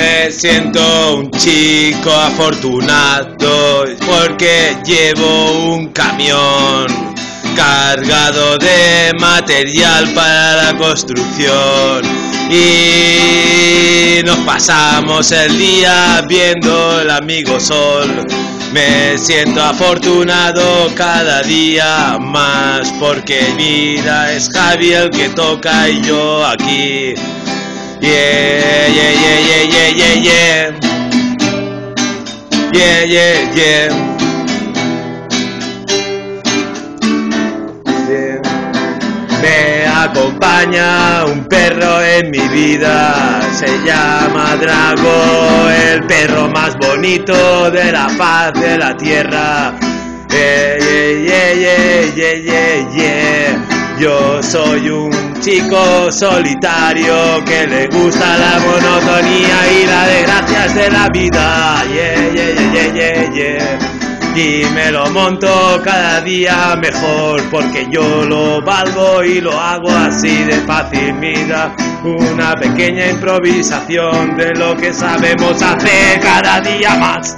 Me siento un chico afortunado porque llevo un camión cargado de material para la construcción y nos pasamos el día viendo el amigo sol. Me siento afortunado cada día más porque mira, es Javi el que toca y yo aquí. Yeah, yeah, yeah, yeah, yeah, yeah, yeah. Yeah, yeah, yeah. Me acompaña un perro en mi vida, se llama Drago, el perro más bonito de la faz de la tierra. Yeah, yeah, yeah, yeah, yeah, yeah. Yo soy un chico solitario que le gusta la monotonía y las desgracias de la vida. Yeah, yeah, yeah, yeah, yeah, yeah. Y me lo monto cada día mejor porque yo lo valgo y lo hago así de fácil. Mira, una pequeña improvisación de lo que sabemos hacer cada día más.